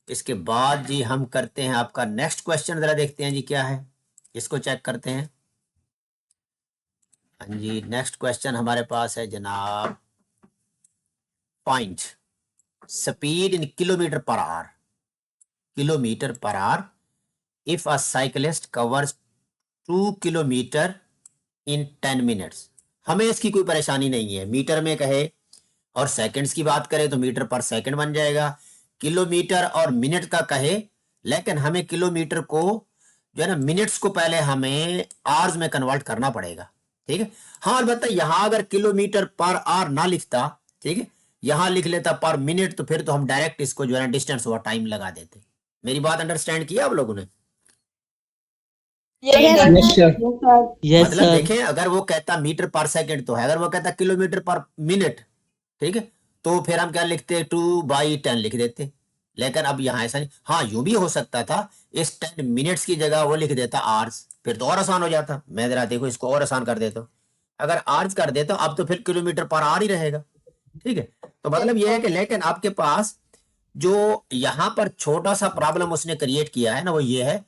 इसके बाद जी हम करते हैं आपका नेक्स्ट क्वेश्चन, जरा देखते हैं जी क्या है, इसको चेक करते हैं। हाँ जी, नेक्स्ट क्वेश्चन हमारे पास है जनाब, point speed in kilometre per our, kilometre per hour if a cyclist covers 2 kilometre in 10 minutes. हमें इसकी कोई परेशानी नहीं है, मीटर में कहे और सेकंड्स की बात करें तो मीटर पर सेकंड बन जाएगा, किलोमीटर और मिनट का कहे, लेकिन हमें किलोमीटर को जो है ना मिनट्स को पहले हमें आवर्स में कन्वर्ट करना पड़ेगा। ठीक है, हाँ अलबत्ता यहाँ अगर किलोमीटर पर आवर ना लिखता, ठीक है, यहाँ लिख लेता पर मिनट, तो फिर तो हम डायरेक्ट इसको जो है ना डिस्टेंस और टाइम लगा देते। मेरी बात अंडरस्टैंड किया आप लोगों ने? यस मतलब सर। देखें, अगर वो कहता मीटर पर सेकंड तो है, अगर वो कहता किलोमीटर पर मिनट, ठीक है, तो फिर हम क्या लिखते, 2/10 लिख देते। लेकिन अब यहाँ ऐसा नहीं, हाँ यूं भी हो सकता था, इस 10 मिनट्स की जगह वो लिख देता आवर्स, फिर तो और आसान हो जाता। मैं जरा देखो इसको और आसान कर देता हूँ, अगर आवर्स कर देता अब तो फिर किलोमीटर पर आवर ही रहेगा। ठीक है, तो मतलब ये है कि लेकिन आपके पास जो यहाँ पर छोटा सा प्रॉब्लम उसने क्रिएट किया है ना, वो ये है,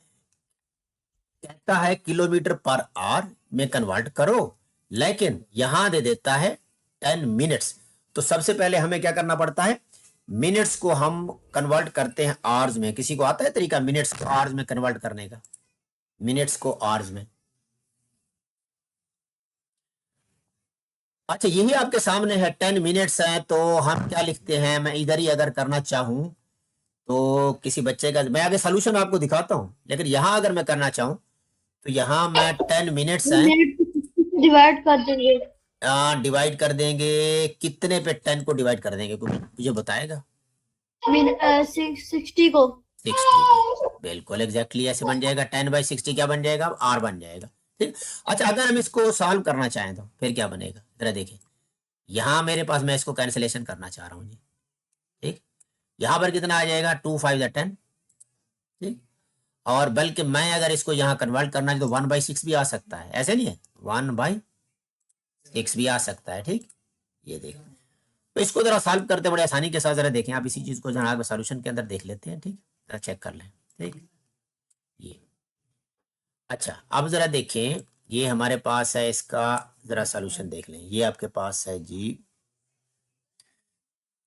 कहता है किलोमीटर पर आवर में कन्वर्ट करो, लेकिन यहां दे देता है 10 मिनट्स। तो सबसे पहले हमें क्या करना पड़ता है, मिनट्स को हम कन्वर्ट करते हैं आवर्स में। किसी को आता है तरीका मिनट्स को आवर्स में कन्वर्ट करने का? मिनट्स को आवर्स में, अच्छा यही आपके सामने है, 10 मिनट्स है, तो हम क्या लिखते हैं, मैं इधर ही अगर करना चाहूं तो किसी बच्चे का, मैं आगे सोल्यूशन आपको दिखाता हूं, लेकिन यहां अगर मैं करना चाहूं तो यहां मैं 10 मिनट्स है डिवाइड कर देंगे। डिवाइड कर देंगे, कितने पे 10 को डिवाइड कर देंगे, कोई मुझे बताएगा? 60 को। 60 को, बिल्कुल एग्जैक्टली ऐसे बन जाएगा, 10/60 क्या बन जाएगा, आर बन जाएगा। ठीक, अच्छा अगर हम इसको सॉल्व करना चाहें तो फिर क्या बनेगा, जरा देखिए, यहां मेरे पास, मैं इसको कैंसिलेशन करना चाह रहा हूं जी। ठीक, यहां पर कितना आ जाएगा, 2×5 = 10। ठीक, और बल्कि मैं अगर इसको यहां कन्वर्ट करना है तो 1/6 भी आ सकता है, ऐसे नहीं है, 1/6 भी आ सकता है। ठीक, ये देखो, तो इसको जरा सॉल्व करते बड़े आसानी के साथ, जरा देखें आप इसी चीज को जरा सॉल्यूशन के अंदर देख लेते हैं। ठीक, जरा चेक कर लें। ठीक, ये अच्छा, अब जरा देखें, ये हमारे पास है, इसका जरा सॉल्यूशन देख लें। ये आपके पास है जी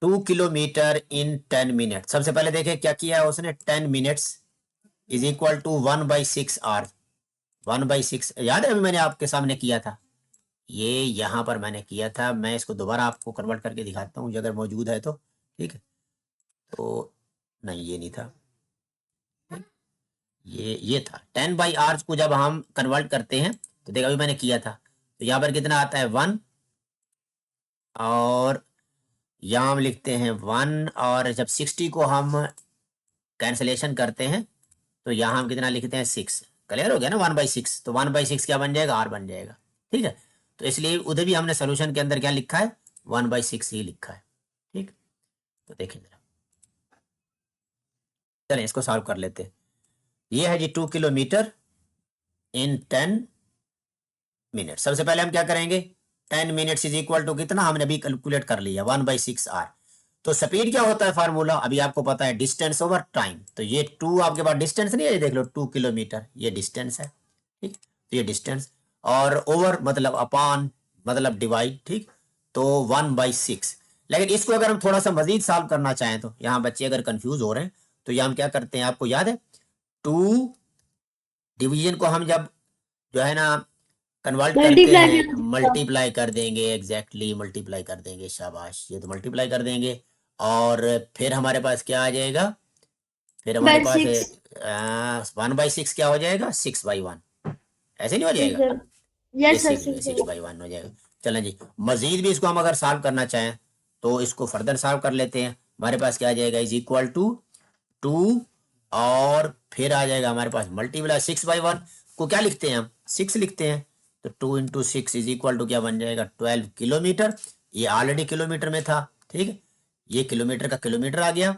2 किलोमीटर इन 10 मिनट। सबसे पहले देखें क्या किया है उसने, 10 minutes is equal to 1/6 hour. 1/6 याद है, अभी मैंने आपके सामने किया था, ये यहां पर मैंने किया था। मैं इसको दोबारा आपको कन्वर्ट करके दिखाता हूँ अगर मौजूद है तो। ठीक है, तो नहीं ये नहीं था, ये था 10/r को जब हम कन्वर्ट करते हैं तो देखा, अभी मैंने किया था, तो यहाँ पर कितना आता है 1, और यहाँ हम लिखते हैं 1, और जब 60 को हम कैंसलेशन करते हैं तो यहाँ हम कितना लिखते हैं 6। क्लियर हो गया ना, 1/6, तो 1/6 क्या बन जाएगा, आर बन जाएगा। ठीक है, तो इसलिए उधर भी हमने सोल्यूशन के अंदर क्या लिखा है, 1/6 ही लिखा है। ठीक, तो देखें जरा, चलें इसको सॉल्व कर लेते हैं। ये है जी 2 किलोमीटर इन 10 मिनट। सबसे पहले हम क्या करेंगे, 10 मिनट्स इज इक्वल टू कितना, हमने अभी कैलकुलेट कर लिया 1/6 आर। तो स्पीड क्या होता है फार्मूला, अभी आपको पता है, डिस्टेंस ओवर टाइम। तो ये 2 आपके पास डिस्टेंस नहीं है, ये देख लो 2 किलोमीटर ये डिस्टेंस है। ठीक, तो ये डिस्टेंस, और ओवर मतलब अपान मतलब डिवाइड। ठीक, तो 1/6। लेकिन इसको अगर हम थोड़ा सा मजीद सॉल्व करना चाहें तो, यहाँ बच्चे अगर कंफ्यूज हो रहे हैं तो यहाँ हम क्या करते हैं, आपको याद है, 2 डिवीजन को हम जब जो है ना कन्वर्ट करते हैं, मल्टीप्लाई कर देंगे, एग्जैक्टली मल्टीप्लाई कर देंगे, शाबाश, ये तो मल्टीप्लाई कर देंगे, और फिर हमारे पास क्या आ जाएगा, फिर हमारे पास 1/6 क्या हो जाएगा, 6/1, ऐसे नहीं हो जाएगा, ये यस सर। 6/1 हो जाएगा। चलें जी, मजीद भी इसको हम अगर सॉल्व करना चाहें तो इसको फर्दर सॉल्व कर लेते हैं। हमारे पास क्या आ जाएगा, इज इक्वल टू 2, और फिर आ जाएगा हमारे पास मल्टीप्लाई 6/1 को क्या लिखते हैं हम, 6 लिखते हैं, तो 2 × 6 इज इक्वल टू क्या बन जाएगा, 12 किलोमीटर। ये ऑलरेडी किलोमीटर में था। ठीक है, ये किलोमीटर का किलोमीटर आ गया,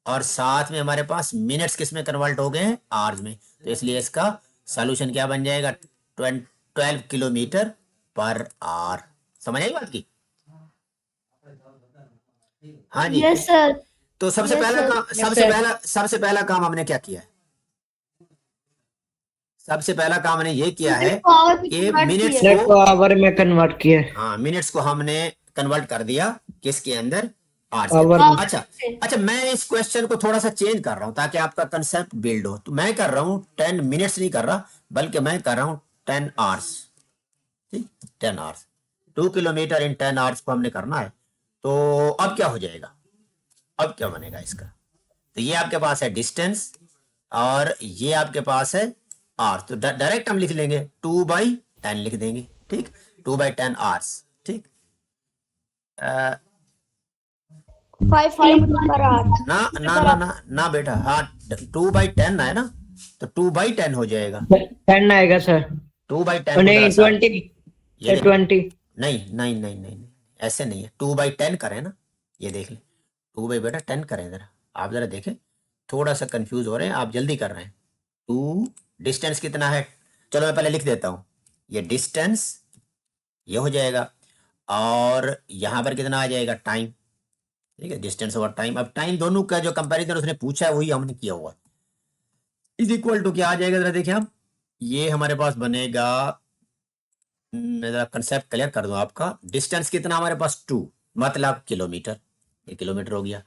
और साथ में हमारे पास मिनट्स किस में कन्वर्ट हो गए हैं, आवर्स में, तो इसलिए इसका सॉल्यूशन क्या बन जाएगा, 12 किलोमीटर पर आवर। समझ आई बात की? हाँ जी, यस सर। तो सबसे Yes, पहला sir. काम सबसे पहला काम हमने क्या किया है? सबसे पहला काम हमने ये किया है मिनट को आवर में कि convert मिनट्स किया। मिनट को आवर में कन्वर्ट किए। हाँ, मिनट्स को हमने कन्वर्ट कर दिया किसके अंदर? आवर्स के आवर अंदर। में। अच्छा, मैं इस क्वेश्चन को थोड़ा सा चेंज कर रहा हूं ताकि आपका कंसेप्ट बिल्ड हो। तो मैं कर रहा हूं 10 मिनट्स नहीं कर रहा, बल्कि मैं कर रहा हूं 10 आवर्स। ठीक, 10 आवर्स। 2 किलोमीटर इन 10 आवर्स को हमने करना है। तो अब क्या हो जाएगा? अब क्या बनेगा इसका? तो ये आपके पास है डिस्टेंस और ये आपके पास है आवर्स। तो डायरेक्ट हम लिख लेंगे 2/10 लिख देंगे। ठीक, 2/10 आवर्स। ठीक, 5 किलोमीटर पर आवर। ना ना ना ना ना बेटा, हाँ 2/10 है ना, तो 2/10 हो जाएगा। 10 आएगा सर। 2/10 को जरा नहीं, सा 20। ये देख, 20। नहीं नहीं नहीं नहीं नहीं, ऐसे नहीं है। 2/10 करें ना, ये देख ले, 2/10 करें जरा, आप जरा देखें, थोड़ा सा कंफ्यूज हो रहे हैं आप, जल्दी कर रहे हैं। 2, डिस्टेंस कितना है? चलो मैं पहले लिख देता हूँ, ये डिस्टेंस ये हो जाएगा, और यहाँ पर कितना आ जाएगा? टाइम। ठीक है, डिस्टेंस और टाइम। अब टाइम दोनों का जो कंपैरिजन उसने पूछा है वही हमने किया हुआ है। इज इक्वल टू क्या आ जाएगा जरा देखिए आप, ये हमारे पास बनेगा, मैं जरा कंसेप्ट क्लियर कर दूं आपका। डिस्टेंस कितना हमारे पास? 2, मतलब किलोमीटर, ये किलोमीटर हो गया,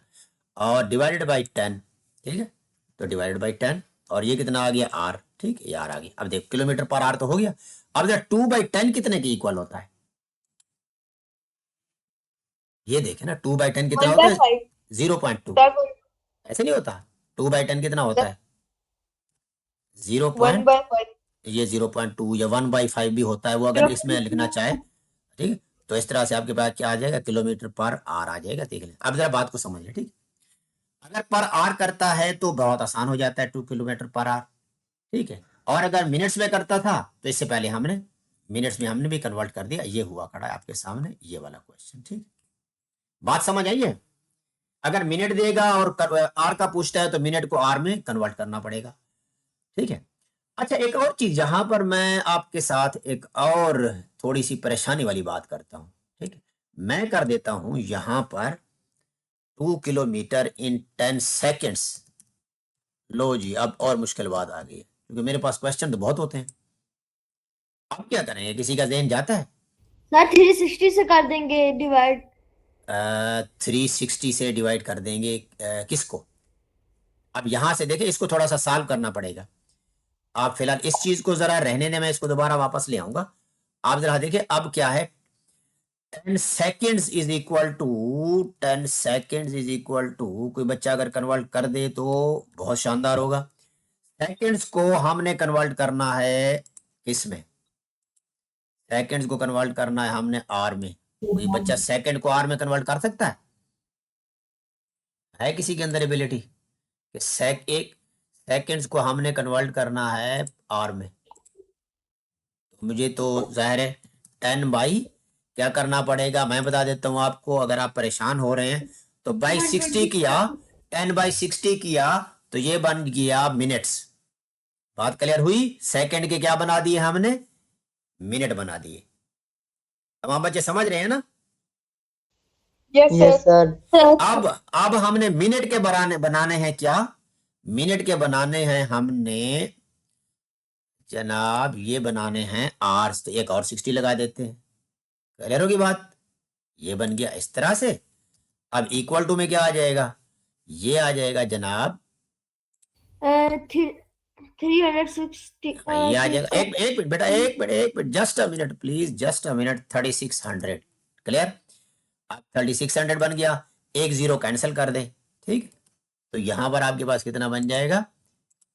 और डिवाइडेड बाई 10। ठीक है, तो डिवाइडेड बाई 10, और ये कितना आ गया? आर। ठीक, ये आर आ गया। अब देखो किलोमीटर पर आर तो हो गया। अब जरा 2/10 कितने के इक्वल होता है? ये देखे ना, 2/10 कितना होता है? 0.2। ऐसे नहीं होता, 2/10 कितना होता है? 0. ये 0.2 या 1/5 भी होता है, वो अगर इसमें लिखना चाहे। ठीक, तो इस तरह से आपके पास क्या आ जाएगा? किलोमीटर पर आर आ जाएगा। देख लें, अब जरा बात को समझिए। ठीक, अगर पर आर करता है तो बहुत आसान हो जाता है, 2 किलोमीटर पर आर। ठीक है, और अगर मिनट्स में करता था तो इससे पहले हमने मिनट्स में हमने भी कन्वर्ट कर दिया। ये हुआ खड़ा है आपके सामने, ये वाला क्वेश्चन। ठीक, बात समझ आई है? अगर मिनट देगा और आर का पूछता है तो मिनट को आर में कन्वर्ट करना पड़ेगा। ठीक है। अच्छा, एक और चीज जहां पर मैं आपके साथ एक और थोड़ी सी परेशानी वाली बात करता हूं। ठीक है, मैं कर देता हूं यहां पर 2 किलोमीटर इन 10 सेकेंड्स। लो जी, अब और मुश्किल बात आ गई है, क्योंकि मेरे पास क्वेश्चन तो बहुत होते हैं। अब क्या करेंगे? किसी का ज़हन जाता है? सर 360 से कर देंगे डिवाइड। 360 से डिवाइड कर देंगे किसको? अब यहां से देखें, इसको थोड़ा सा सॉल्व करना पड़ेगा। आप फिलहाल इस चीज को जरा रहने दें, मैं इसको दोबारा वापस ले आऊंगा। आप जरा देखिए अब क्या है। 10 seconds is equal to 10 seconds is equal to, कोई बच्चा अगर कन्वर्ट कर दे तो बहुत शानदार होगा। सेकेंड्स को हमने कन्वर्ट करना है किसमें? सेकेंड्स को कन्वर्ट करना है हमने आर में। कोई बच्चा सेकंड को आर में कन्वर्ट कर सकता है किसी के अंदर एबिलिटी कि एक सेकेंड्स को हमने कन्वर्ट करना है आर में? तो मुझे तो जाहिर है 10 क्या करना पड़ेगा, मैं बता देता हूं आपको, अगर आप परेशान हो रहे हैं तो बाई 60 किया, 10/60 किया तो ये बन गया मिनट्स। बात क्लियर हुई? सेकंड के क्या बना दिए हमने? मिनट बना दिए। तमाम बच्चे समझ रहे हैं ना? Yes sir. अब हमने मिनट के बनाने हैं क्या? मिनट के बनाने हैं हमने जनाब, ये बनाने हैं आवर्स। तो एक और 60 लगा देते हैं। क्लियर होगी बात? ये बन गया इस तरह से। अब इक्वल टू में क्या आ जाएगा? ये आ जाएगा जनाब, 360। ये आ जाएगा, एक एक मिनट बेटा, एक minute, just a minute please, just a minute, 3600। Clear? अब 3600 बन गया, एक जीरो कैंसिल कर दे। ठीक, तो यहां पर आपके पास कितना बन जाएगा?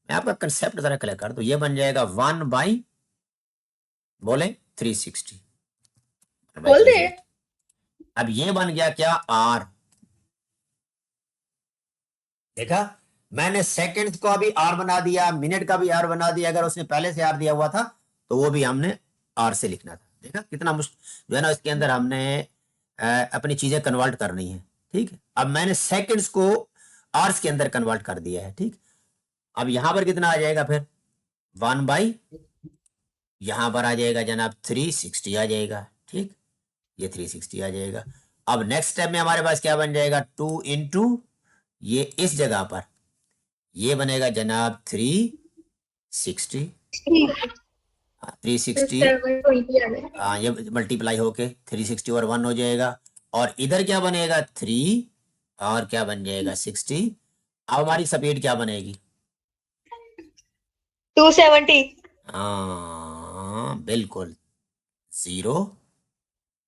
मैं आपका कंसेप्ट जरा क्लियर कर दूं। ये बन जाएगा 1 बोले 360। बोल दे। अब ये बन गया क्या? आर। देखा, मैंने सेकंड्स को भी आर बना दिया, मिनट का भी आर बना दिया। अगर उसने पहले से आर दिया हुआ था तो वो भी हमने आर से लिखना था। देखा कितना जो है ना, इसके अंदर हमने अपनी चीजें कन्वर्ट करनी है। ठीक है, अब मैंने सेकंड्स को आर्स के अंदर कन्वर्ट कर दिया है। ठीक, अब यहां पर कितना आ जाएगा फिर? 1 यहां पर आ जाएगा जनाब 360 आ जाएगा। ठीक, ये 360 आ जाएगा। अब नेक्स्ट स्टेप में हमारे पास क्या बन जाएगा? 2 इंटू ये इस जगह पर ये बनेगा जनाब 360, 360, हाँ ये मल्टीप्लाई होके 360 और 1 हो जाएगा, और इधर क्या बनेगा 3 और क्या बन जाएगा 60। अब हमारी स्पीड क्या बनेगी? 270। हाँ बिल्कुल, 0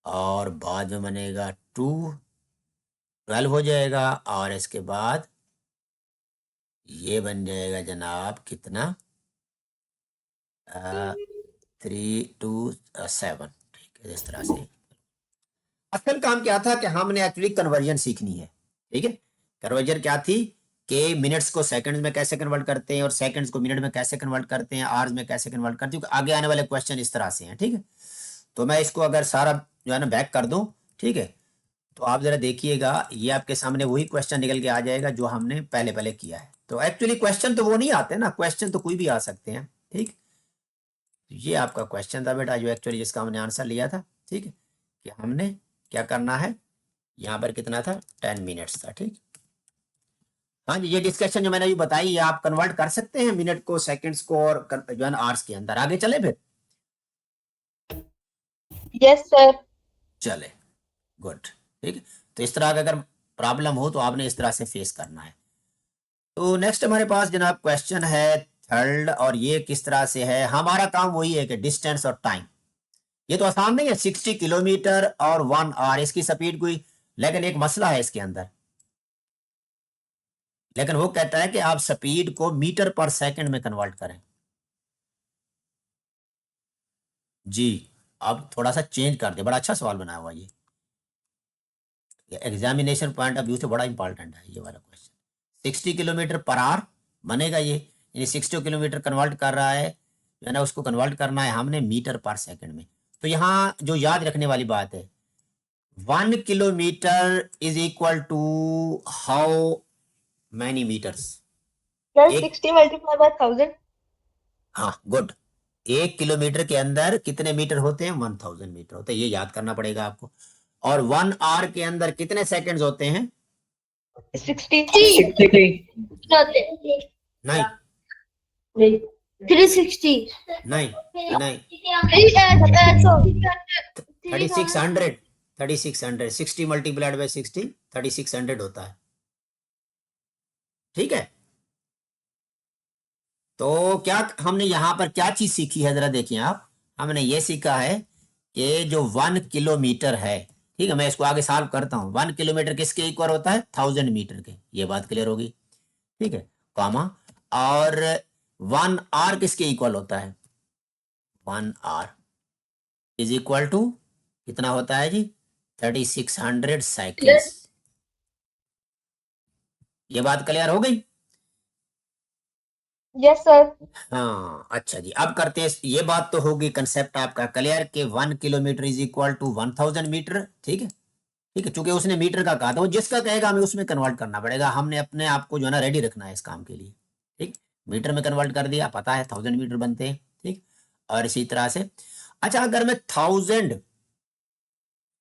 और बाद में बनेगा 12 हो जाएगा, और इसके बाद ये बन जाएगा जनाब कितना 327। ठीक है, इस तरह से। असल काम क्या था कि हमने एक्चुअली कन्वर्जन सीखनी है। ठीक है, कन्वर्जन क्या थी कि मिनट्स को सेकंड्स में कैसे कन्वर्ट करते हैं और सेकंड्स को मिनट में कैसे कन्वर्ट करते हैं, आवर्स में कैसे कन्वर्ट करते हैं, क्योंकि आगे आने वाले क्वेश्चन इस तरह से हैं। ठीक है, तो मैं इसको अगर सारा जो है ना बैक कर दूं, ठीक है, तो आप जरा देखिएगा, ये आपके सामने वही क्वेश्चन निकल के आ जाएगा जो हमने पहले पहले किया है। तो एक्चुअली क्वेश्चन तो वो नहीं आते ना, क्वेश्चन तो कोई भी आ सकते हैं। ठीक, ये आपका क्वेश्चन था बेटा, जो एक्चुअली जिसका हमने आंसर लिया था। ठीक है, कि हमने क्या करना है, यहाँ पर कितना था 10 मिनट्स था। ठीक, हाँ जी, ये डिस्कशन जो मैंने अभी बताई, ये आप कन्वर्ट कर सकते हैं मिनट को, सेकंड्स को, और जो है ना आवर्स के अंदर। आगे चले फिर? Yes sir. चले, गुड। ठीक है, तो इस तरह का अगर प्रॉब्लम हो तो आपने इस तरह से फेस करना है। तो नेक्स्ट हमारे पास जनाब क्वेश्चन है थर्ड, और ये किस तरह से है, हमारा काम वही है कि डिस्टेंस और टाइम। ये तो आसान नहीं है, 60 किलोमीटर और 1 आवर, इसकी स्पीड कोई, लेकिन एक मसला है इसके अंदर, लेकिन वो कहता है कि आप स्पीड को मीटर पर सेकंड में कन्वर्ट करें। जी, अब थोड़ा सा चेंज कर दे, बड़ा अच्छा सवाल बनाया हुआ ये एग्जामिनेशन पॉइंट ऑफ व्यू से बड़ा इंपॉर्टेंट है ये वाला क्वेश्चन। 60 किलोमीटर पर आवर बनेगा ये, यानी 60 किलोमीटर कन्वर्ट कर रहा है ना, उसको कन्वर्ट करना है हमने मीटर पर सेकंड में। तो यहाँ जो याद रखने वाली बात है, 1 kilometre is equal to how many metres? Sir एक, 60 मल्टीप्लाई बाय 1000। हाँ गुड, 1 किलोमीटर के अंदर कितने मीटर होते हैं? 1000 मीटर होते हैं, ये याद करना पड़ेगा आपको। और 1 आवर के अंदर कितने सेकंड्स होते हैं? 60। 60। नहीं 360 नहीं नहीं, 3600, 3600, 60 मल्टीप्लाइड बाय 60, 3600 होता है। ठीक है, तो क्या हमने यहाँ पर क्या चीज सीखी है, जरा देखिए आप। हमने ये सीखा है कि जो 1 किलोमीटर है, ठीक है, मैं इसको आगे सॉल्व करता हूँ। 1 किलोमीटर किसके इक्वल होता है? 1000 मीटर के, ये बात क्लियर होगी। ठीक है, कॉमा, और 1 आवर किसके इक्वल होता है? 1 आवर इज इक्वल टू कितना होता है जी? 3600 साइकिल्स। ये बात क्लियर हो गई? Yes sir. हाँ अच्छा जी, अब करते हैं, ये बात तो होगी, कंसेप्ट आपका क्लियर कि 1 kilometre is equal to 1000 metre. ठीक है, ठीक है, चूंकि उसने मीटर का कहा था, वो जिसका कहेगा हमें उसमें कन्वर्ट करना पड़ेगा, हमने अपने आप को जो है ना रेडी रखना है इस काम के लिए। ठीक, मीटर में कन्वर्ट कर दिया, पता है 1000 मीटर बनते हैं। ठीक, और इसी तरह से, अच्छा अगर मैं 1000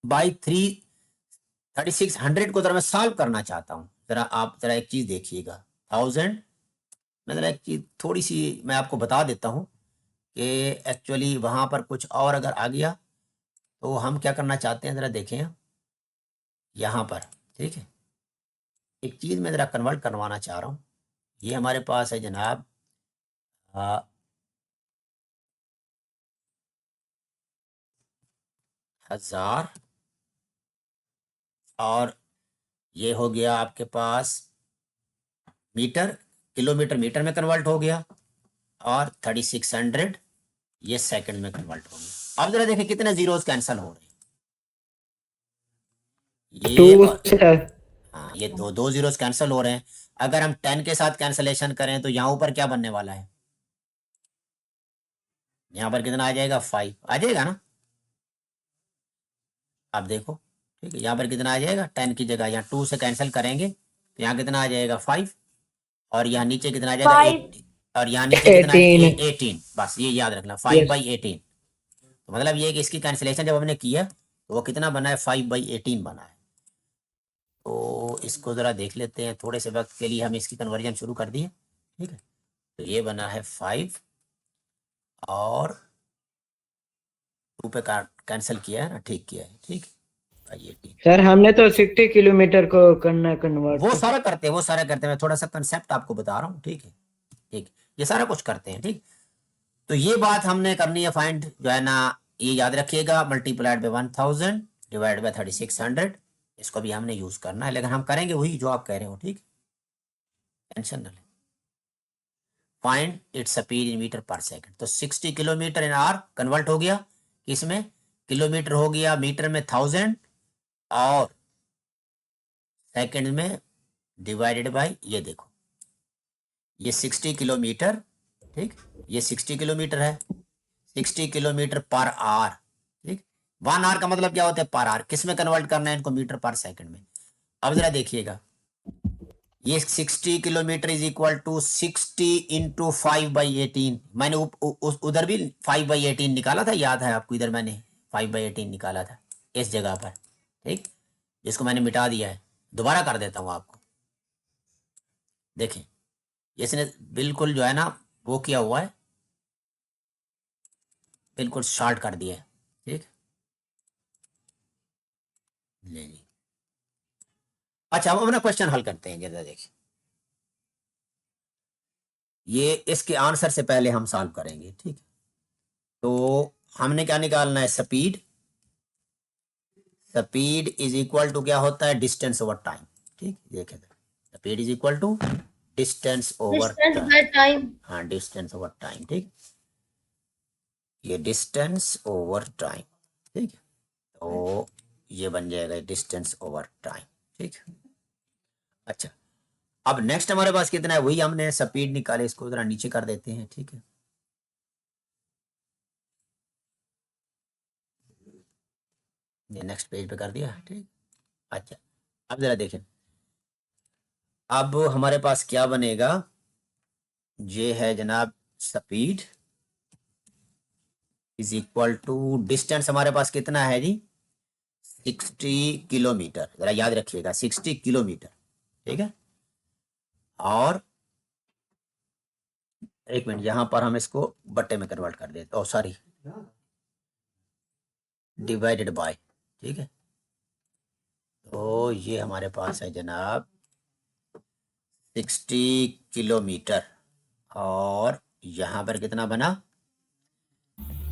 बाई 3600 को जरा मैं सॉल्व करना चाहता हूँ, जरा आप जरा एक चीज देखिएगा। 1000, मतलब एक चीज थोड़ी सी मैं आपको बता देता हूँ कि एक्चुअली वहां पर कुछ और अगर आ गया तो हम क्या करना चाहते हैं, जरा देखें यहाँ पर। ठीक है, एक चीज मैं जरा कन्वर्ट करवाना चाह रहा हूँ। ये हमारे पास है जनाब 1000, और ये हो गया आपके पास मीटर, किलोमीटर मीटर में कन्वर्ट हो गया, और 3600 ये सेकंड में कन्वर्ट हो गया। अब जरा देखें कितने जीरोस कैंसिल हो रहे हैं, ये 2 और सर। हाँ, ये दो जीरोस कैंसिल हो रहे हैं। अगर हम 10 के साथ कैंसलेशन करें तो यहाँ ऊपर क्या बनने वाला है? यहाँ पर कितना आ जाएगा? 5 आ जाएगा ना? आप देखो, ठीक है, यहाँ पर कितना आ जाएगा? 10 की जगह यहाँ 2 से कैंसिल करेंगे तो यहाँ कितना आ जाएगा? 5, और यहाँ नीचे कितना आ जाएगा? 8, और यहाँ नीचे कितना? 18। बस ये याद रखना, 5/18। तो मतलब ये कि इसकी कैंसिलेशन जब हमने किया तो वो कितना बना है? 5/18 बना है। तो इसको ज़रा देख लेते हैं, थोड़े से वक्त के लिए हम इसकी कन्वर्जन शुरू कर दिए, ठीक है। तो ये बना है 5 और 2 पे कैंसिल किया है ना, ठीक किया है, ठीक है। ये ठीक, सर हमने तो 60 किलोमीटर को करना कन्वर्ट। वो सारा करते हैं, वो सारा करते हैं, मैं थोड़ा सा कंसेप्ट आपको बता रहा हूँ, ठीक है, ठीक, ये सारा कुछ करते हैं, ठीक। तो ये बात हमने करनी है, फाइंड जो है ना, ये याद रखिएगा, मल्टीप्लाइड बाय 1000 डिवाइड बाय 3600, इसको भी हमने यूज करना है, लेकिन हम करेंगे वही जो आप कह रहे हो, ठीक, टेंशन न ले। Find its speed in metre per second, तो 60 किलोमीटर इन आवर कन्वर्ट हो गया, इसमें किलोमीटर हो गया, मीटर में 1000 और सेकंड में डिवाइडेड बाय, ये देखो ये 60 किलोमीटर, ठीक, ये 60 किलोमीटर है, 60 किलोमीटर पर आवर, ठीक। 1 आवर का मतलब क्या होता है, पर आवर, किस में कन्वर्ट करना है इनको, मीटर पर सेकंड में। अब जरा देखिएगा, ये 60 kilometre is equal to 60 into 5/18, मैंने उधर भी 5/18 निकाला था, याद है आपको, इधर मैंने 5/18 निकाला था इस जगह पर, ठीक, जिसको मैंने मिटा दिया है, दोबारा कर देता हूं आपको। देखें इसने बिल्कुल जो है ना वो किया हुआ है, बिल्कुल शॉर्ट कर दिया है, ठीक, ले जी। अच्छा हम अपना क्वेश्चन हल करते हैं, जरा देखिए, ये इसके आंसर से पहले हम सॉल्व करेंगे, ठीक। तो हमने क्या निकालना है, speed, speed is equal to क्या होता है, डिस्टेंस ओवर टाइम, ठीक, देखिए speed is equal to distance over distance by time. हाँ, डिस्टेंस ओवर टाइम, ठीक, ये डिस्टेंस ओवर टाइम, ठीक, तो ये बन जाएगा डिस्टेंस ओवर टाइम, ठीक। अच्छा अब नेक्स्ट हमारे पास कितना है, वही हमने स्पीड निकाले, इसको जरा नीचे कर देते हैं, ठीक है। ये नेक्स्ट पेज पे कर दिया, ठीक। अच्छा अब जरा देखें, अब हमारे पास क्या बनेगा, ये है जनाब speed is equal to distance, हमारे पास कितना है जी, 60 किलोमीटर, जरा याद रखिएगा 60 किलोमीटर, ठीक है। और एक मिनट, यहां पर हम इसको बट्टे में कन्वर्ट कर देते, ओ सॉरी, डिवाइडेड बाय, ठीक है। तो ये हमारे पास है जनाब 60 किलोमीटर, और यहां पर कितना बना,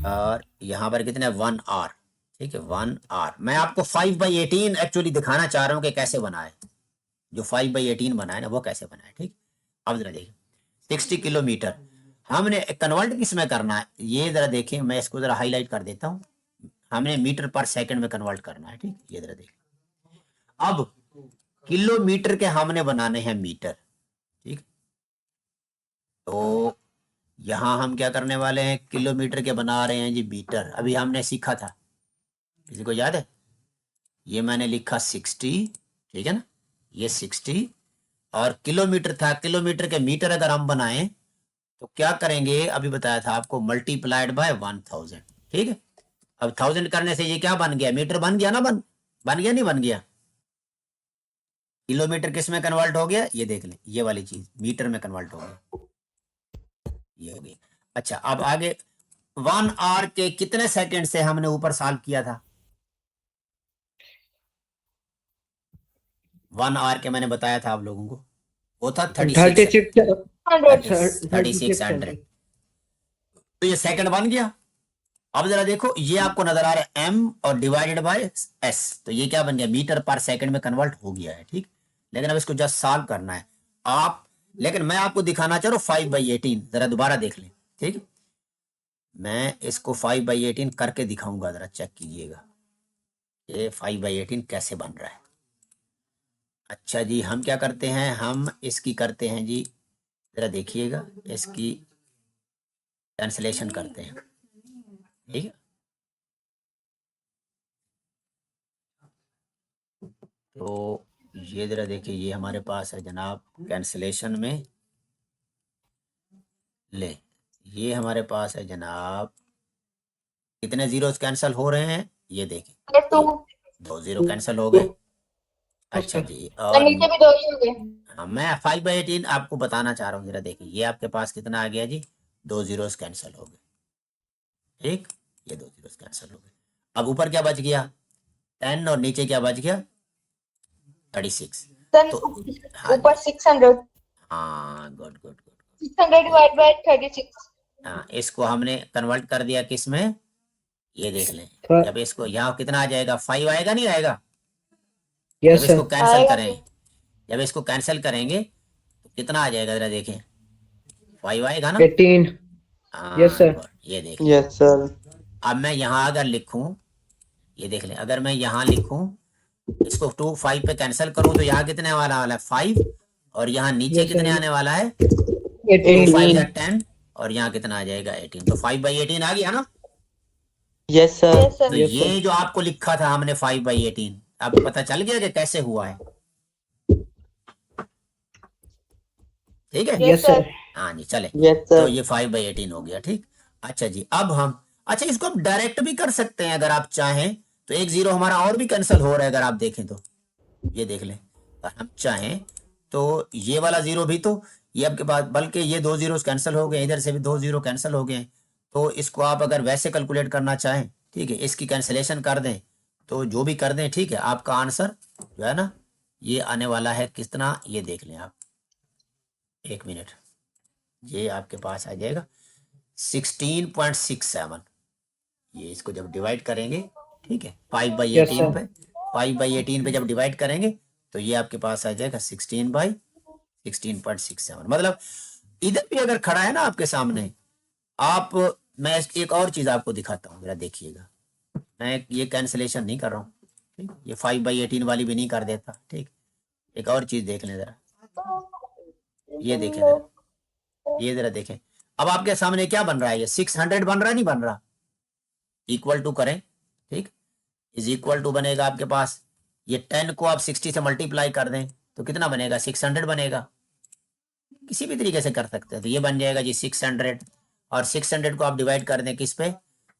और यहां पर कितना, 1 आवर, ठीक है, 1 आवर। मैं आपको 5/18 एक्चुअली दिखाना चाह रहा हूं कि कैसे बना है, जो 5/18 बना है ना वो कैसे बना है, ठीक। अब जरा देखिए 60 किलोमीटर हमने कन्वर्ट किस में करना है, ये जरा देखें, मैं इसको जरा हाईलाइट कर देता हूं, हमने मीटर पर सेकंड में कन्वर्ट करना है, ठीक, ये जरा देखिए। अब किलोमीटर के हमने बनाने हैं मीटर, ठीक, तो यहां हम क्या करने वाले हैं, किलोमीटर के बना रहे हैं जी मीटर, अभी हमने सीखा था, किसी को याद है, ये मैंने लिखा 60, ठीक है ना, ये 60 और किलोमीटर था, किलोमीटर के मीटर अगर हम बनाएं तो क्या करेंगे, अभी बताया था आपको, मल्टीप्लाइड बाय 1000, ठीक है। अब 1000 करने से ये क्या बन गया, मीटर बन गया ना, बन गया नहीं बन गया, किलोमीटर किस में कन्वर्ट हो गया, ये देख लें, ये वाली चीज मीटर में कन्वर्ट हो गया, ये हो गई। अच्छा अब आगे 1 आवर के कितने सेकंड से हमने ऊपर सॉल्व किया था, 1 आवर के मैंने बताया था आप लोगों को, वो था 3600, 3600, तो ये सेकंड बन गया। अब जरा देखो ये आपको नजर आ रहा है m और डिवाइडेड बाय s, तो ये क्या बन गया, मीटर पर सेकंड में कन्वर्ट हो गया है, ठीक। लेकिन अब इसको जस्ट सॉल्व करना है आप, लेकिन मैं आपको दिखाना चाह रहा हूँ 5/18, जरा दोबारा देख लें, ठीक, मैं इसको 5/18 करके दिखाऊंगा, जरा चेक कीजिएगा ये 5/18 कैसे बन रहा है। अच्छा जी हम क्या करते हैं, हम इसकी करते हैं जी, जरा देखिएगा, इसकी कैंसलेशन करते हैं, ठीक है। तो ये जरा देखिए, ये हमारे पास है जनाब कैंसलेशन में, ले ये हमारे पास है जनाब, कितने जीरोस कैंसिल हो रहे हैं, ये देखिए 2 0 कैंसिल हो गए, अच्छा Okay. जी, और और नीचे भी 2 ही हो गए। हाँ, मैं 5/18 आपको बताना चाह रहा हूँ, जरा देखिए ये आपके पास कितना आ गया जी, 2 जीरोस कैंसिल हो गए, ठीक, ये 2 जीरोस कैंसिल हो गए। अब ऊपर क्या बच गया 10 और नीचे क्या बच गया 36। Then तो हाँ ऊपर जी, 600, हाँ good good good, 600 divide by 36। हाँ इसको हमने कन्वर्ट कर दिया किस में, ये देख लें, Fi- जब इसको यहाँ कितना आ जाएगा 5 आएगा नहीं आएगा, जब Yes, इसको sir. कैंसिल आएगा करें, जब इसको कैंसिल करेंगे तो कितना आ जाएगा जरा देखें, 5 आएगा ना, 18. Yes, हाँ sir. गुड, ये देख लें। Yes sir. अब मैं यहाँ अगर लिखूं, ये देख लें, अगर मैं यहाँ लिखूं इसको 2 5 पे कैंसिल करूं तो यहाँ कितने वाला वाला है 5, और यहाँ नीचे Yes, कितने sir. आने वाला है 18. 2 5 18। या 10, और यहाँ कितना आ जाएगा 18, तो 5/18 आ गया ना। Yes sir. Yes sir. तो Yes, ये sir. जो आपको लिखा था हमने 5/18, अब पता चल गया कि कैसे हुआ है, ठीक है। Yes, sir. हाँ जी चले, यस तो सर। ये 5/18 हो गया, ठीक। अच्छा जी, अब हम, अच्छा इसको आप डायरेक्ट भी कर सकते हैं अगर आप चाहें, तो एक जीरो हमारा और भी कैंसिल हो रहा है अगर आप देखें तो, ये देख लें, अगर हम चाहें तो ये वाला जीरो भी, तो ये आपके पास, बल्कि ये 2 जीरो कैंसिल हो गए, इधर से भी 2 जीरो कैंसिल हो गए, तो इसको आप अगर वैसे कैलकुलेट करना चाहें, ठीक है, इसकी कैंसिलेशन कर दें, तो जो भी कर दें, ठीक है, आपका आंसर जो है ना ये आने वाला है कितना, ये देख लें आप, 1 मिनट, ये आपके पास आ जाएगा 16.67। ये इसको जब डिवाइड करेंगे, ठीक है, 5/18 sir. पे, 5/18 पे जब डिवाइड करेंगे तो ये आपके पास आ जाएगा 16/16.67। मतलब इधर भी अगर खड़ा है ना आपके सामने, आप, मैं एक और चीज आपको दिखाता हूँ, जरा देखिएगा, मैं ये कैंसिलेशन नहीं कर रहा हूँ, ठीक, ये 5/18 वाली भी नहीं कर देता, ठीक, एक और चीज देख लें जरा, ये देखें जरा, ये जरा देखें, अब आपके सामने क्या बन रहा है, ये 600 बन रहा है नहीं बन रहा, इक्वल टू करें, ठीक, इज इक्वल टू बनेगा आपके पास, ये 10 को आप 60 से मल्टीप्लाई कर दें तो कितना बनेगा 600 बनेगा, किसी भी तरीके से कर सकते हैं, तो ये बन जाएगा जी 600, और 600 को आप डिवाइड कर दें किस पे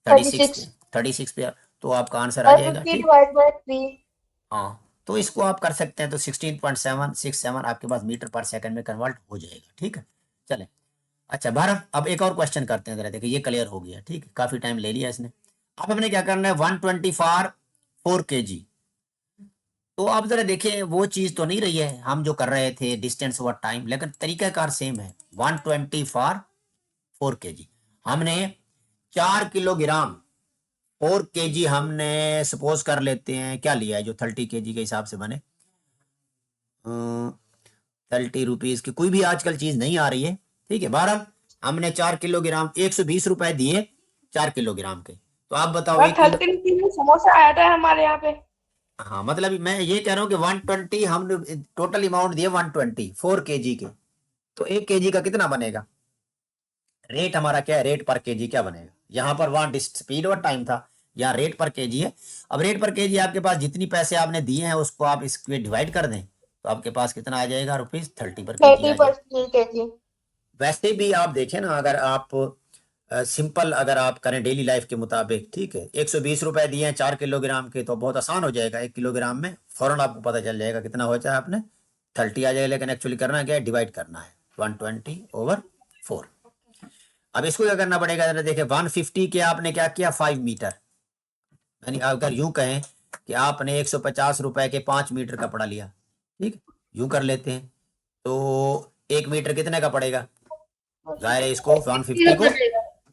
36 पे, 36 पे, तो आपका आंसर आ और जाएगा, 50 ठीक। Divide by 3। हाँ, तो इसको आप कर सकते हैं, तो 16.767 आपके पास मीटर पर सेकंड में कन्वर्ट हो जाएगा, ठीक है। चले, अच्छा भारत, अब एक और क्वेश्चन करते हैं, जरा देखिए ये क्लियर हो गया, ठीक है, काफी टाइम ले लिया इसने। अब हमने क्या करना है 120 फॉर 4 kg, तो आप जरा देखें वो चीज तो नहीं रही है हम जो कर रहे थे डिस्टेंस ओवर टाइम, लेकिन तरीकाकार सेम है, 120 फॉर 4 kg, हमने 4 किलोग्राम 4 kg हमने सपोज कर लेते हैं क्या लिया है जो 30 kg के हिसाब से बने, 30 रुपीज की कोई भी आजकल चीज नहीं आ रही है, ठीक है, बहरहाल हमने 4 किलोग्राम 120 रुपए दिए 4 किलोग्राम के, तो आप बताओ 1 किलो, 30 रुपीज में समोसा आया था हमारे यहाँ पे। हाँ मतलब मैं ये कह रहा हूँ कि 120 हमने टोटल अमाउंट दिए 120 4 kg के, तो 1 kg का कितना बनेगा, रेट हमारा क्या है, रेट पर केजी क्या बनेगा, यहाँ पर वहां स्पीड और टाइम था, यहाँ रेट पर केजी है, अब रेट पर केजी आपके पास जितनी पैसे आपने दिए हैं उसको आप इसके डिवाइड कर दें तो आपके पास कितना आ जाएगा ₹30 पर केजी 30 आ जाएगा। पर केजी। वैसे भी आप देखें ना, अगर आप सिंपल अगर आप करें डेली लाइफ के मुताबिक, ठीक है, 120 रुपए दिए हैं 4 किलोग्राम के, तो बहुत आसान हो जाएगा, 1 किलोग्राम में फौरन आपको पता चल जाएगा कितना हो जाए, आपने 30 आ जाएगा, लेकिन एक्चुअली करना क्या है, डिवाइड करना है 120/4। अब इसको क्या करना पड़ेगा, जरा देखिए 150 के आपने क्या किया 5 मीटर, यानी अगर यूं कहें कि आपने 150 रुपए के 5 मीटर कपड़ा लिया, ठीक, यूं कर लेते हैं, तो 1 मीटर कितने का पड़ेगा, जाहिर है इसको 150 को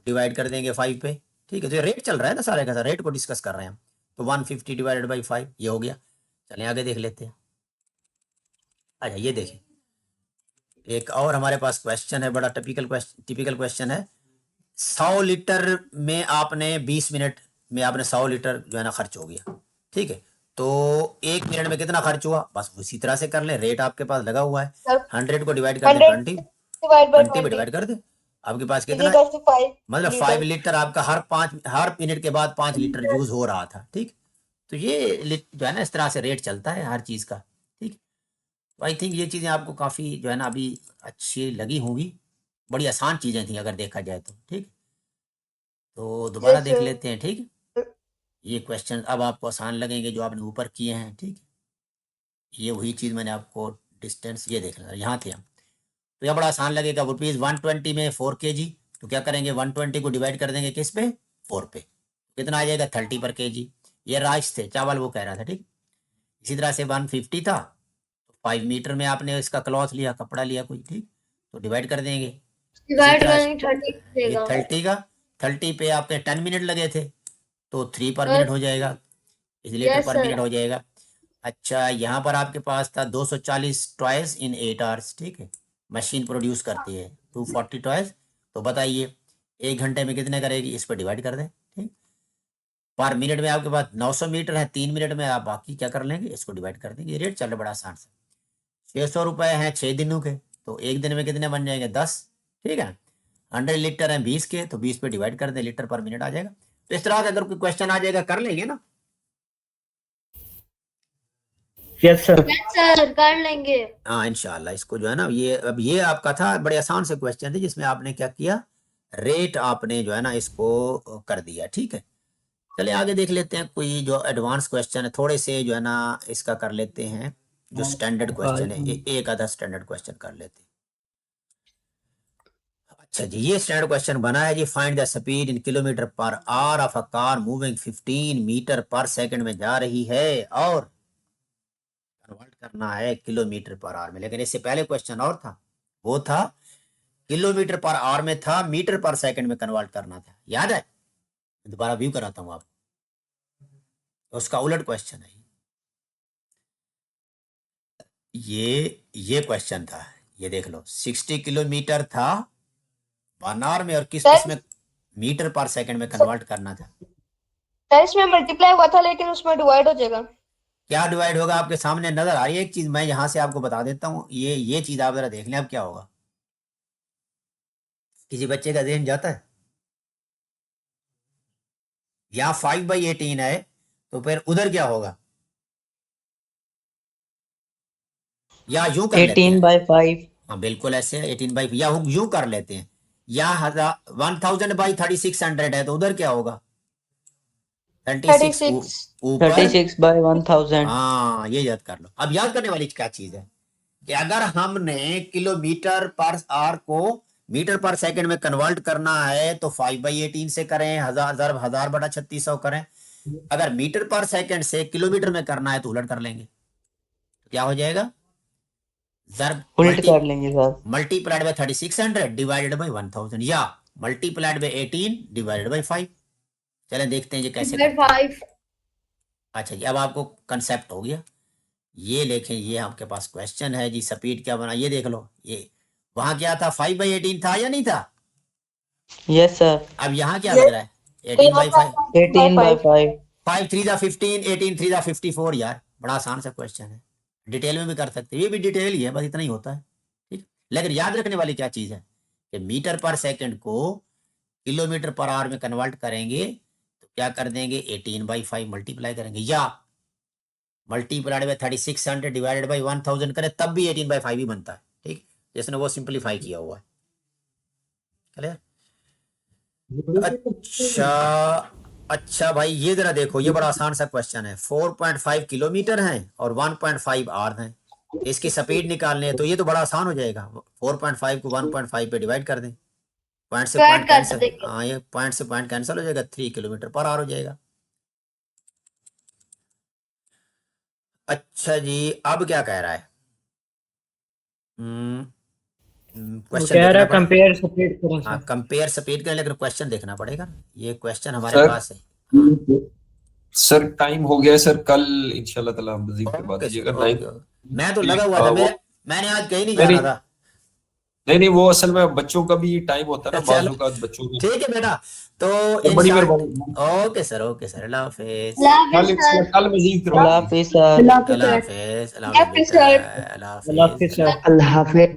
डिवाइड कर देंगे 5 पे, ठीक है, तो ये रेट चल रहा है ना सारे का सारा, रेट को डिस्कस कर रहे हैं हम, तो 150 डिवाइडेड बाई 5 ये हो गया। चलिए आगे देख लेते हैं। अच्छा ये देखें, एक और हमारे पास क्वेश्चन है, बड़ा टिपिकल क्वेश्चन है, 100 लीटर में आपने 20 मिनट में आपने 100 लीटर जो है ना खर्च हो गया, ठीक है, तो 1 मिनट में कितना खर्च हुआ, बस उसी तरह से कर ले, रेट आपके पास लगा हुआ है, 100 को डिवाइड कर दे 100 20 डिवाइड बाय 20 में 20 डिवाइड कर दे, आपके पास इज कितना, इक्वल टू 5 मतलब 5 लीटर आपका हर मिनट के बाद 5 लीटर यूज हो रहा था, ठीक, तो ये जो है ना इस तरह से रेट चलता है हर चीज का, ठीक, तो आई थिंक ये चीजें आपको काफी जो है ना अभी अच्छी लगी होंगी, बड़ी आसान चीजें थी अगर देखा जाए तो, ठीक, तो दोबारा Yes, देख sir. लेते हैं, ठीक, ये क्वेश्चन अब आपको आसान लगेंगे जो आपने ऊपर किए हैं, ठीक, ये वही चीज़ मैंने आपको डिस्टेंस ये देख लेना, यहाँ थे हम। तो यह बड़ा आसान लगेगा। ₹120 में 4 kg, तो क्या करेंगे 120 को डिवाइड कर देंगे किस पे, 4 पे, कितना आ जाएगा 30 पर kg। ये राइस थे, चावल वो कह रहा था, ठीक। इसी तरह से 150 था, तो 5 मीटर में आपने इसका क्लॉथ लिया, कपड़ा लिया कोई, ठीक, तो डिवाइड कर देंगे। डिवाइड तरह करेंगे 30 ये देगा 30 का, 30 पे आपके 10 मिनट लगे थे, तो 3 पर मिनट हो जाएगा, इसलिए Yes, 2 पर sir. मिनट हो जाएगा। अच्छा, यहाँ पर आपके पास था 240 टॉयज इन 8 आवर्स, ठीक है, मशीन प्रोड्यूस करती है 240 टॉयज। तो बताइए 1 घंटे में कितने करेगी, इस पर डिवाइड कर दें, ठीक। पर मिनट में आपके पास 900 मीटर है, 3 मिनट में आप बाकी क्या कर लेंगे, इसको डिवाइड कर देंगे। रेट चल रहा बड़ा आसान से। 600 रुपये हैं 6 दिनों के, तो एक दिन में कितने बन जाएंगे 10, ठीक है। 100 लीटर हैं 20 के, तो 20 पे डिवाइड कर दें, लीटर पर मिनट आ जाएगा। तो इस तरह से अगर कोई क्वेश्चन आ जाएगा कर लेंगे ना। Yes sir. Yes, sir, कर लेंगे। हाँ इंशाल्लाह। इसको जो है ना, ये अब ये आपका था, बड़े आसान से क्वेश्चन थे जिसमें आपने क्या किया, रेट आपने जो है ना इसको कर दिया, ठीक है। चलिए आगे देख लेते हैं कोई जो एडवांस क्वेश्चन है, थोड़े से जो है ना इसका कर लेते हैं, जो स्टैंडर्ड क्वेश्चन है, एक आधा स्टैंडर्ड क्वेश्चन कर लेते हैं। अच्छा जी, ये स्टैंडर्ड क्वेश्चन बना है जी, find the speed in kilometre per hour of a car moving 15 metre per second में जा रही है और कन्वर्ट करना है किलोमीटर पर आवर में। लेकिन इससे पहले क्वेश्चन और था, वो था किलोमीटर पर आवर में था, मीटर पर सेकंड में कन्वर्ट करना था, याद है। दोबारा व्यू कराता हूं आप, उसका उलट क्वेश्चन है ये क्वेश्चन था, ये देख लो 60 किलोमीटर था 1 आवर में, और किस Sir? इसमें मीटर पर सेकंड में कन्वर्ट करना था। सर इसमें मल्टीप्लाई हुआ था लेकिन उसमें डिवाइड हो जाएगा। क्या डिवाइड होगा आपके सामने नजर आ रही है। एक चीज मैं यहां से आपको बता देता हूँ, ये चीज आप जरा देख लें अब क्या होगा। किसी बच्चे का ध्यान जाता है, यहाँ 5/18 है, तो फिर उधर क्या होगा, या यूं कर लेते 18 हैं। by 5. हाँ बिल्कुल ऐसे 18/, या यूं कर लेते हैं, या 1000/3600 है, तो उधर क्या होगा 36 36 ऊपर। 36 by 1000. हाँ ये याद कर लो। अब याद करने वाली क्या चीज है कि अगर हमने किलोमीटर पर आवर को मीटर पर सेकंड में कन्वर्ट करना है तो 5/18 से करें, 1000/3600 करें। अगर मीटर पर सेकंड से किलोमीटर में करना है तो उलट कर लेंगे, तो क्या हो जाएगा, उल्ट कर लेंगे sir. Multiplied by 3600 divided by 1000, या मल्टीप्लाइड बाय 18 डिवाइडेड बाय 5। चलें देखते हैं ये कैसे Divide करते हैं। 5 अच्छा जी, अब आपको कंसेप्ट हो गया। ये देखें, ये आपके पास क्वेश्चन है जी, स्पीड क्या बना, ये देख लो। ये वहां क्या था 5/18 था या नहीं था, Yes sir. अब यहाँ क्या लग रहा है 18/5, 18 by 5. 5 3 जा 15, 18 3 जा 54। यार बड़ा आसान सा क्वेश्चन है, डिटेल में भी कर सकते हैं, ये भी डिटेल ही है, बस इतना ही होता है, ठीक। लेकिन याद रखने वाली क्या चीज है कि मीटर पर सेकंड को किलोमीटर पर आवर में कन्वर्ट करेंगे तो क्या कर देंगे 18/5 मल्टीप्लाई करेंगे, या मल्टीप्लाइड बाय 3600 डिवाइडेड बाय 1000 करें तब भी 18/5 ही बनता है, ठीक। जिसने वो सिंपलीफाई किया हुआ है, क्लियर। अच्छा भाई ये जरा देखो, ये बड़ा आसान सा क्वेश्चन है। 4.5 किलोमीटर है और 1.5 आवर है, इसकी स्पीड निकालने है, तो ये तो बड़ा आसान हो जाएगा। 4.5 को 1.5 पे डिवाइड कर दें, पॉइंट से पॉइंट कैंसिल, हाँ ये पॉइंट से पॉइंट कैंसिल हो जाएगा, 3 किलोमीटर पर आवर हो जाएगा। अच्छा जी, अब क्या कह रहा है, क्वेश्चन कह रहा देखना है कंपेयर स्पीड करो हाँ सर। कंपेयर स्पीड करें, लेकिन क्वेश्चन देखना पड़ेगा। ये क्वेश्चन हमारे सर पास है। सर टाइम हो गया है सर, कल इंशाल्लाह ताला मजीद करवा ओके दीजिएगा। सर, ओके, मैं तो लगा हुआ था, मैंने आज कहीं नहीं जाना था। नहीं वो असल में बच्चों का भी टाइम होता है ना, बाज़ औक़ात बच्चों को। ठीक है बेटा, तो बड़ी इंशाल्लाह मेहरबानी। ओके सर, अल्लाह हाफिज, कल मजीद करवा अल्लाह दीजिए। हाफिज सर. अल्लाह हाफिज, अल्लाह हाफिज, अल्लाह हाफिज सर। अल्लाह हाफिज